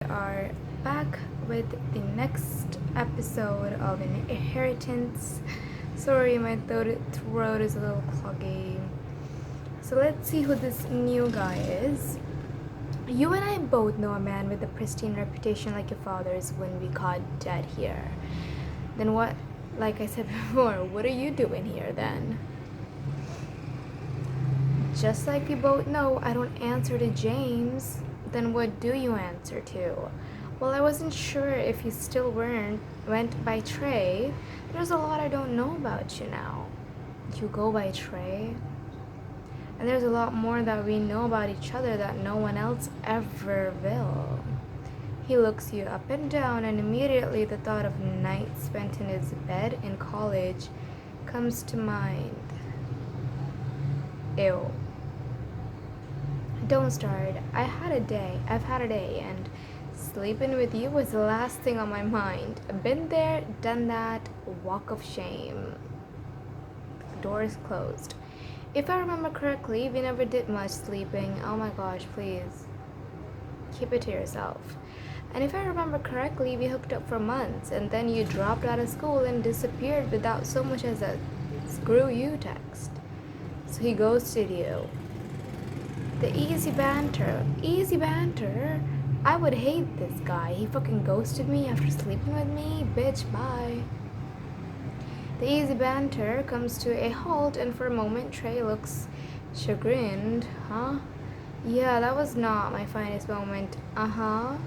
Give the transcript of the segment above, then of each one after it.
Are back with the next episode of Inheritance. Sorry, my throat is a little cloggy. So let's see who this new guy is. You and I both know a man with a pristine reputation like your father's when we caught dead here. Then what, like I said before, what are you doing here then? Just like we both know, I don't answer to James. Then what do you answer to? Well, I wasn't sure if you still went by Trey. There's a lot I don't know about you now. You go by Trey? And there's a lot more that we know about each other that no one else ever will. He looks you up and down, and immediately the thought of nights spent in his bed in college comes to mind. Ew. Don't start. I've had a day, and sleeping with you was the last thing on my mind. Been there, done that, walk of shame. Door is closed. If I remember correctly, we never did much sleeping. Oh my gosh, please. Keep it to yourself. And if I remember correctly, we hooked up for months, and then you dropped out of school and disappeared without so much as a screw you text. So he ghosted you. The easy banter. I would hate this guy. He fucking ghosted me after sleeping with me. Bitch, bye. The easy banter comes to a halt, and for a moment Trey looks chagrined. Huh? Yeah, that was not my finest moment. Uh-huh.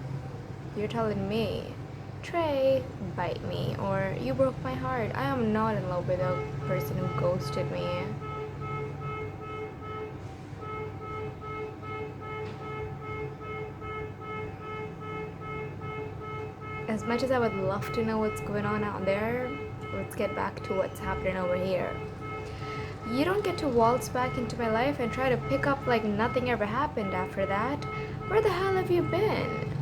You're telling me. Trey, bite me, or you broke my heart. I am not in love with a person who ghosted me. As much as I would love to know what's going on out there, let's get back to what's happening over here. You don't get to waltz back into my life and try to pick up like nothing ever happened after that. Where the hell have you been?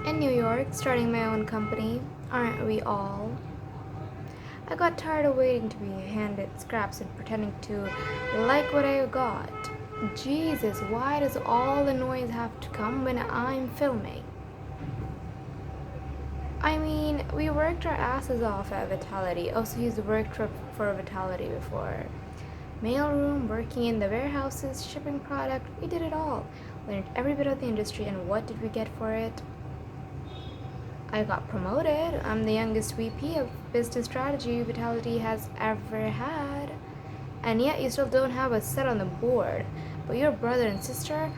In New York, starting my own company. Aren't we all? I got tired of waiting to be handed scraps and pretending to like what I got. Jesus, why does all the noise have to come when I'm filming? I mean, we worked our asses off at Vitality. Also, he's worked for Vitality before. Mailroom, working in the warehouses, shipping product, we did it all. Learned every bit of the industry, and what did we get for it? I got promoted. I'm the youngest VP of business strategy Vitality has ever had. And yet you still don't have a set on the board. But your brother and sister,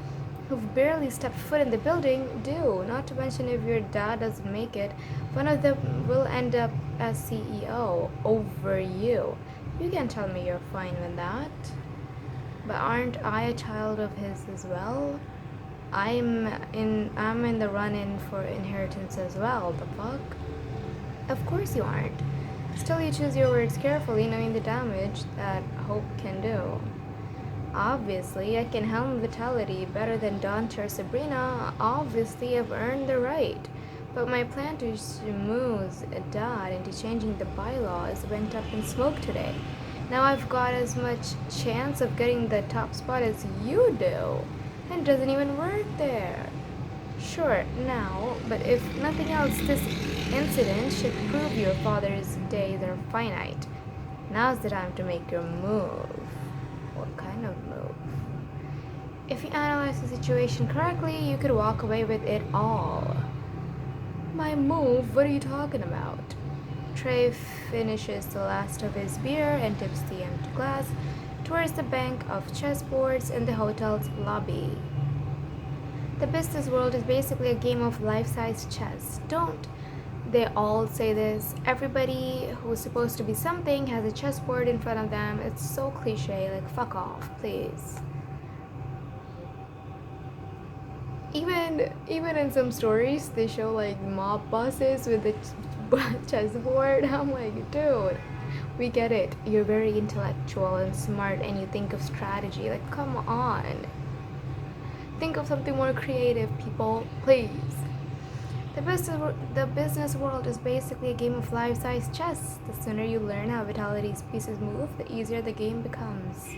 who've barely stepped foot in the building, do. Not to mention if your dad doesn't make it, one of them will end up as CEO over you. You can tell me you're fine with that. But aren't I a child of his as well? I'm in the run-in for inheritance as well. The fuck? Of course you aren't. Still, you choose your words carefully, knowing the damage that hope can do. Obviously, I can helm Vitality better than Dante or Sabrina. Obviously, I've earned the right. But my plan to schmooze Dad into changing the bylaws went up in smoke today. Now I've got as much chance of getting the top spot as you do. And it doesn't even work there. Sure, now, but if nothing else, this incident should prove your father's days are finite. Now's the time to make your move. What kind of move? If you analyze the situation correctly, you could walk away with it all. My move? What are you talking about? Trey finishes the last of his beer and tips the empty glass towards the bank of chessboards in the hotel's lobby. The business world is basically a game of life-size chess. Don't they all say this? Everybody who's supposed to be something has a chessboard in front of them. It's so cliche, like fuck off, please. Even in some stories, they show like mob bosses with a chessboard. I'm like, dude, we get it. You're very intellectual and smart, and you think of strategy. Like, come on. Think of something more creative, people, please. The business world is basically a game of life-size chess. The sooner you learn how Vitality's pieces move, the easier the game becomes.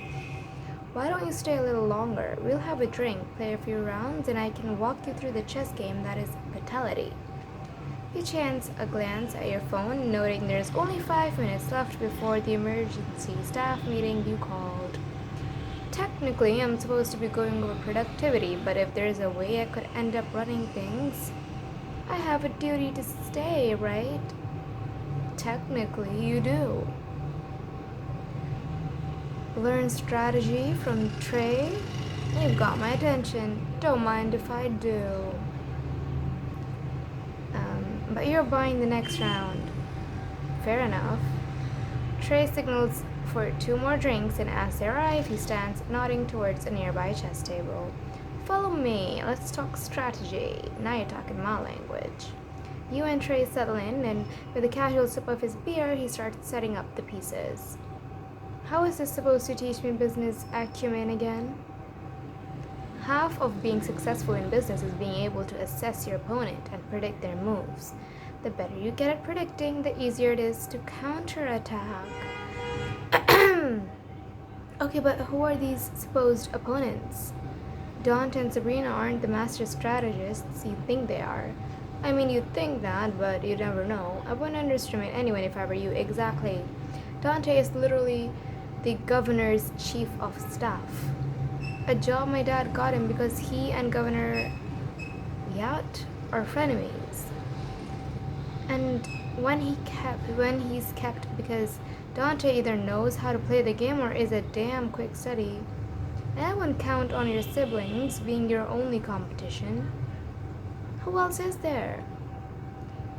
Why don't you stay a little longer? We'll have a drink, play a few rounds, and I can walk you through the chess game that is Vitality. You chance a glance at your phone, noting there's only 5 minutes left before the emergency staff meeting you called. Technically, I'm supposed to be going over productivity, but if there's a way I could end up running things, I have a duty to stay, right? Technically, you do. Learn strategy from Trey? You've got my attention. Don't mind if I do. But you're buying the next round. Fair enough. Trey signals for 2 more drinks, and as they arrive, he stands nodding towards a nearby chess table. Follow me. Let's talk strategy. Now you're talking my language. You and Trey settle in, and with a casual sip of his beer, he starts setting up the pieces. How is this supposed to teach me business acumen again? Half of being successful in business is being able to assess your opponent and predict their moves. The better you get at predicting, the easier it is to counterattack. Okay, but who are these supposed opponents? Dante and Sabrina aren't the master strategists you think they are. I mean, you'd think that, but you never know. I wouldn't underestimate anyone if I were you. Exactly. Dante is literally the governor's chief of staff. A job my dad got him because he and Governor Yacht are frenemies. And when he's kept because Dante either knows how to play the game or is a damn quick study. And I wouldn't count on your siblings being your only competition. Who else is there?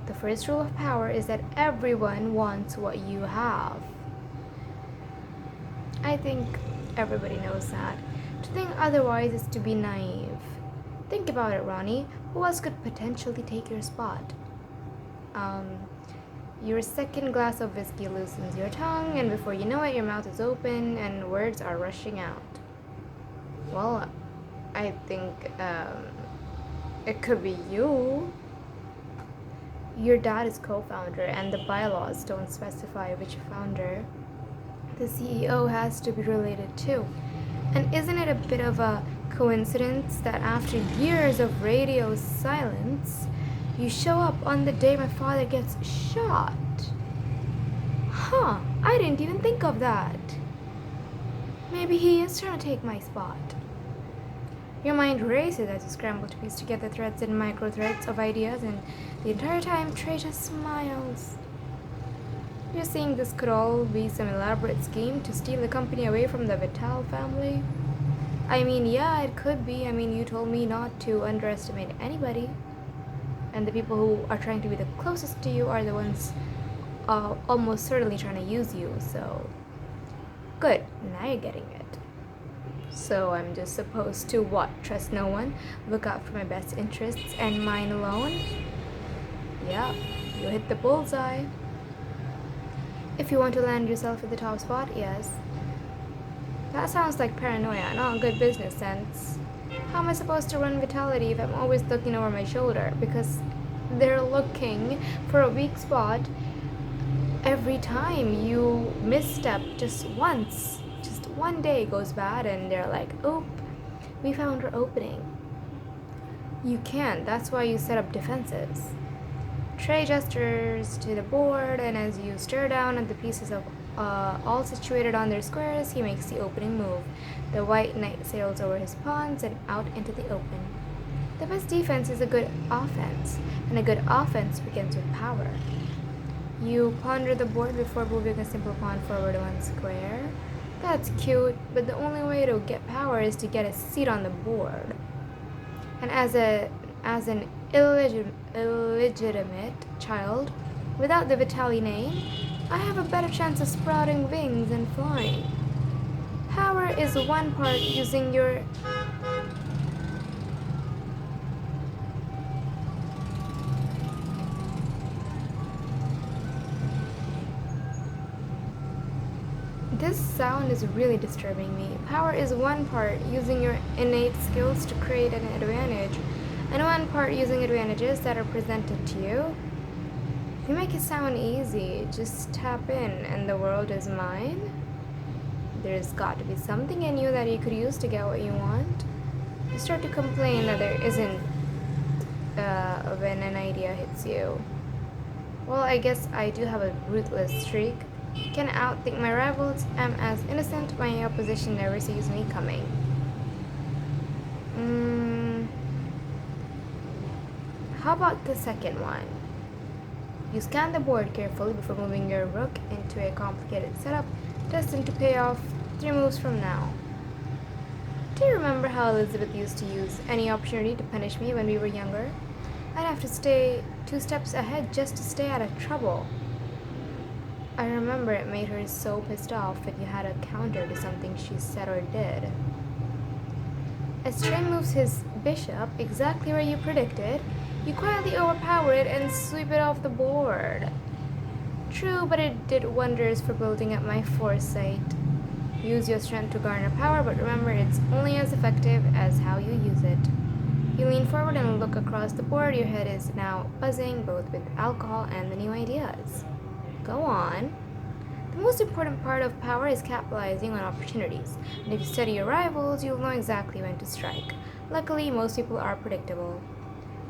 The first rule of power is that everyone wants what you have. I think everybody knows that. To think otherwise is to be naive. Think about it, Ronnie. Who else could potentially take your spot? Your second glass of whiskey loosens your tongue, and before you know it, your mouth is open and words are rushing out. Well, I think it could be you. Your dad is co-founder, and the bylaws don't specify which founder the CEO has to be related to. And isn't it a bit of a coincidence that after years of radio silence, you show up on the day my father gets shot? Huh, I didn't even think of that. Maybe he is trying to take my spot. Your mind races as you scramble to piece together threads and micro threads of ideas, and the entire time Trey just smiles. You're saying this could all be some elaborate scheme to steal the company away from the Vital family? I mean, yeah, it could be. I mean, you told me not to underestimate anybody. And the people who are trying to be the closest to you are the ones almost certainly trying to use you, so... Good, now you're getting it. So I'm just supposed to what? Trust no one? Look out for my best interests and mine alone? Yeah, you hit the bullseye. If you want to land yourself at the top spot, yes. That sounds like paranoia, not good business sense. How am I supposed to run Vitality if I'm always looking over my shoulder? Because they're looking for a weak spot every time you misstep just once. Just one day goes bad and they're like, oop, we found our opening. You can't, that's why you set up defenses. Trey gestures to the board, and as you stare down at the pieces of all situated on their squares, he makes the opening move. The white knight sails over his pawns and out into the open. The best defense is a good offense, and a good offense begins with power. You ponder the board before moving a simple pawn forward 1 square. That's cute, but the only way to get power is to get a seat on the board. And as an illegitimate child, without the Vitali name, I have a better chance of sprouting wings and flying. Power is one part using your... This sound is really disturbing me. Power is one part using your innate skills to create an advantage, and one part using advantages that are presented to you. You make it sound easy. Just tap in and the world is mine. There's got to be something in you that you could use to get what you want. You start to complain that there isn't when an idea hits you. Well, I guess I do have a ruthless streak. Can outthink my rivals. I'm as innocent. My opposition never sees me coming. How about the second one? You scan the board carefully before moving your rook into a complicated setup destined to pay off 3 moves from now. Do you remember how Elizabeth used to use any opportunity to punish me when we were younger? I'd have to stay 2 steps ahead just to stay out of trouble. I remember it made her so pissed off that you had a counter to something she said or did. As Trey moves his bishop exactly where you predicted, you quietly overpower it and sweep it off the board. True, but it did wonders for building up my foresight. Use your strength to garner power, but remember it's only as effective as how you use it. You lean forward and look across the board. Your head is now buzzing, both with alcohol and the new ideas. Go on. The most important part of power is capitalizing on opportunities, and if you study your rivals, you'll know exactly when to strike. Luckily, most people are predictable.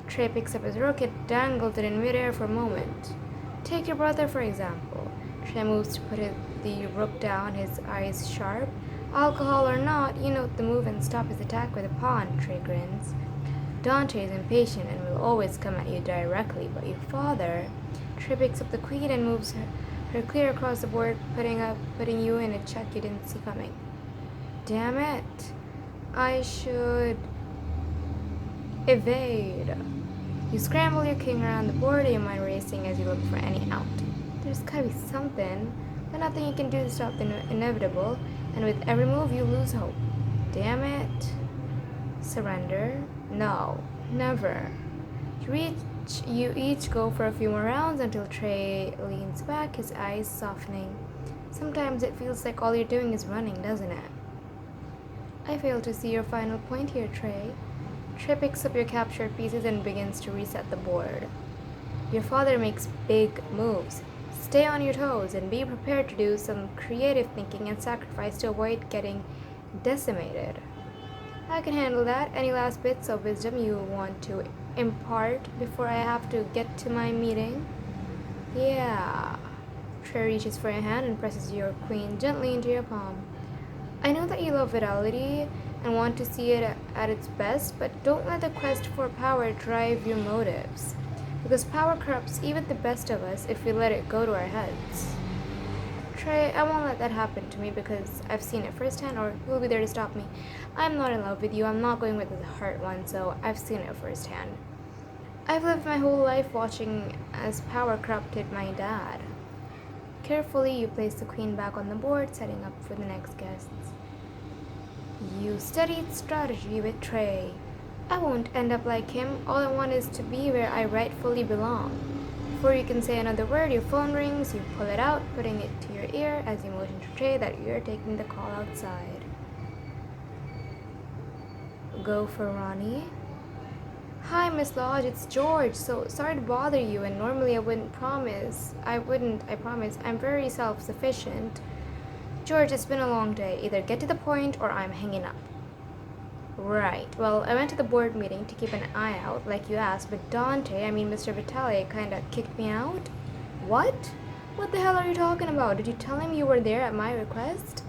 Trey picks up his rook and dangles it in midair for a moment. Take your brother, for example. Trey moves to put the rook down, his eyes sharp. Alcohol or not, you note the move and stop his attack with a pawn, Trey grins. Dante is impatient and will always come at you directly, but your father... Trey picks up the queen and moves her clear across the board, putting you in a check you didn't see coming. Damn it. I should... evade. You scramble your king around the board, your mind racing as you look for any out. There's gotta be something, but nothing you can do to stop the inevitable, and with every move you lose hope. Damn it. Surrender? No, never. You each go for a few more rounds until Trey leans back, his eyes softening. Sometimes it feels like all you're doing is running, doesn't it? I fail to see your final point here, Trey. Trey picks up your captured pieces and begins to reset the board. Your father makes big moves. Stay on your toes and be prepared to do some creative thinking and sacrifice to avoid getting decimated. I can handle that. Any last bits of wisdom you want to impart before I have to get to my meeting? Yeah. Trey reaches for your hand and presses your queen gently into your palm. I know that you love fidelity and want to see it at its best, but don't let the quest for power drive your motives. Because power corrupts even the best of us if we let it go to our heads. Trey, I won't let that happen to me because I've seen it firsthand, or who'll be there to stop me? I'm not in love with you. I'm not going with the heart one, so I've seen it firsthand. I've lived my whole life watching as power corrupted my dad. Carefully, you place the queen back on the board, setting up for the next guests. You studied strategy with Trey. I won't end up like him. All I want is to be where I rightfully belong. Before you can say another word, your phone rings. You pull it out, putting it to your ear as you motion to Trey that you're taking the call outside. Go for Ronnie. Hi, Miss Lodge, it's George. So sorry to bother you, and normally I promise. I'm very self-sufficient. George, it's been a long day. Either get to the point or I'm hanging up. Right. Well, I went to the board meeting to keep an eye out, like you asked, but Mr. Vitale kinda kicked me out. What? What the hell are you talking about? Did you tell him you were there at my request?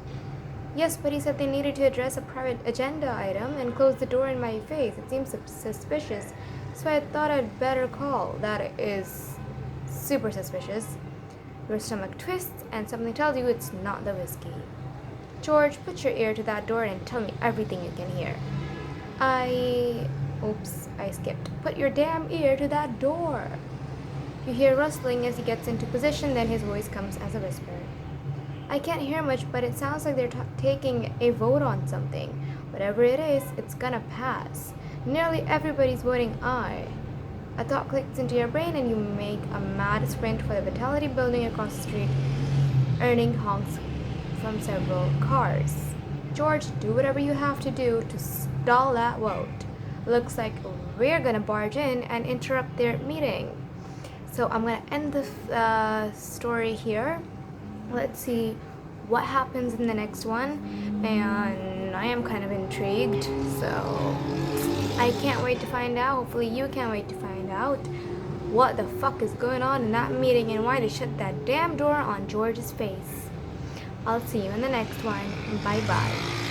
Yes, but he said they needed to address a private agenda item and close the door in my face. It seems suspicious, so I thought I'd better call. That is super suspicious. Your stomach twists and something tells you it's not the whiskey. George, put your ear to that door and tell me everything you can hear. Oops, I skipped. Put your damn ear to that door. You hear rustling as he gets into position, then his voice comes as a whisper. I can't hear much, but it sounds like they're taking a vote on something. Whatever it is, it's gonna pass. Nearly everybody's voting aye. A thought clicks into your brain and you make a mad sprint for the Vitality building across the street, earning honks from several cars. George, do whatever you have to do to stall that vote. Looks like we're gonna barge in and interrupt their meeting. So I'm gonna end the story here. Let's see. what happens in the next one, and I am kind of intrigued, so I can't wait to find out. Hopefully you can't wait to find out what the fuck is going on in that meeting and why they shut that damn door on George's face. I'll see you in the next one. Bye bye.